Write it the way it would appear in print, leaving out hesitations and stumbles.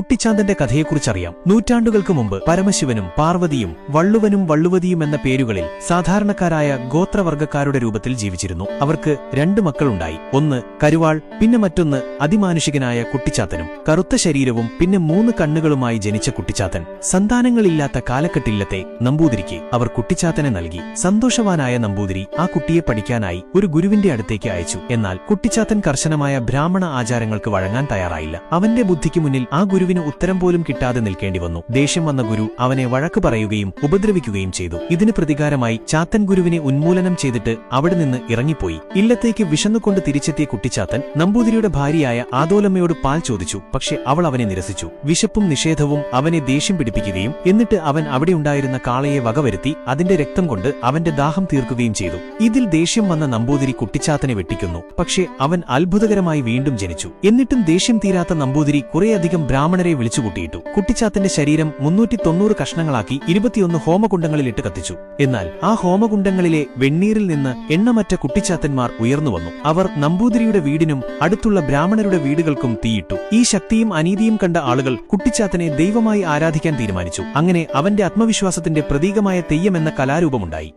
കുട്ടിച്ചാത്തന്റെ കഥയെക്കുറിച്ചറിയാം. നൂറ്റാണ്ടുകൾക്ക് മുമ്പ് പരമശിവനും പാർവതിയും വള്ളുവനും വള്ളുവതിയും എന്ന പേരുകളിൽ സാധാരണക്കാരായ ഗോത്രവർഗ്ഗക്കാരുടെ രൂപത്തിൽ ജീവിച്ചിരുന്നു. അവർക്ക് 2 മക്കളുണ്ടായി. ഒന്ന് കരുവാൾ, പിന്നെ മറ്റൊന്ന് അതിമാനുഷികനായ കുട്ടിച്ചാത്തനും. കറുത്ത ശരീരവും പിന്നെ 3 കണ്ണുകളുമായി ജനിച്ച കുട്ടിച്ചാത്തൻ സന്താനങ്ങളില്ലാത്ത കാലക്കെട്ടില്ലത്തെ നമ്പൂതിരിക്ക് അവർ കുട്ടിച്ചാത്തനെ നൽകി. സന്തോഷവാനായ നമ്പൂതിരി ആ കുട്ടിയെ പഠിക്കാനായി ഒരു ഗുരുവിന്റെ അടുത്തേക്ക് അയച്ചു. എന്നാൽ കുട്ടിച്ചാത്തൻ കർശനമായ ബ്രാഹ്മണ ആചാരങ്ങൾക്ക് വഴങ്ങാൻ തയ്യാറായില്ല. അവന്റെ ബുദ്ധിക്ക് മുന്നിൽ ആ ഗുരുവിന് ഉത്തരം പോലും കിട്ടാതെ നിൽക്കേണ്ടി വന്നു. ദേഷ്യം വന്ന ഗുരു അവനെ വഴക്ക് പറയുകയും ഉപദ്രവിക്കുകയും ചെയ്തു. ഇതിന് പ്രതികാരമായി ചാത്തൻ ഗുരുവിനെ ഉന്മൂലനം ചെയ്തിട്ട് അവിടെ നിന്ന് ഇറങ്ങിപ്പോയി. ഇല്ലത്തേക്ക് വിശന്നുകൊണ്ട് തിരിച്ചെത്തിയ കുട്ടിച്ചാത്തൻ നമ്പൂതിരിയുടെ ഭാര്യയായ ആദോലമ്മയോട് പാൽ ചോദിച്ചു. പക്ഷെ അവൾ അവനെ നിരസിച്ചു. വിശപ്പും നിഷേധവും അവനെ ദേഷ്യം പിടിപ്പിക്കുകയും എന്നിട്ട് അവൻ അവിടെയുണ്ടായിരുന്ന കാളയെ വകവരുത്തി അതിന്റെ രക്തം കൊണ്ട് അവന്റെ ദാഹം തീർക്കുകയും ചെയ്തു. ഇതിൽ ദേഷ്യം വന്ന നമ്പൂതിരി കുട്ടിച്ചാത്തനെ വെട്ടിക്കൊന്നു. പക്ഷേ അവൻ അത്ഭുതകരമായി വീണ്ടും ജനിച്ചു. എന്നിട്ടും ദേഷ്യം തീരാത്ത നമ്പൂതിരി കുറേയധികം ബ്രാഹ്മണരെ വിളിച്ചുകൂട്ടിയിട്ടു. കുട്ടിച്ചാത്തന്റെ ശരീരം 390 കഷ്ണങ്ങളാക്കി 21 ഹോമകുണ്ടങ്ങളിലിട്ട് കത്തിച്ചു. എന്നാൽ ആ ഹോമകുണ്ടങ്ങളിലെ വെണ്ണീരിൽ നിന്ന് എണ്ണമറ്റ കുട്ടിച്ചാത്തന്മാർ ഉയർന്നുവന്നു. അവർ നമ്പൂതിരിയുടെ വീടിനും അടുത്തുള്ള ബ്രാഹ്മണരുടെ വീടുകൾക്കും തീയിട്ടു. ഈ ശക്തിയും അനീതിയും കണ്ട ആളുകൾ കുട്ടിച്ചാത്തനെ ദൈവമായി ആരാധിക്കാൻ തീരുമാനിച്ചു. അങ്ങനെ അവന്റെ ആത്മവിശ്വാസത്തിന്റെ പ്രതീകമായ തെയ്യം എന്ന കലാരൂപമുണ്ടായി.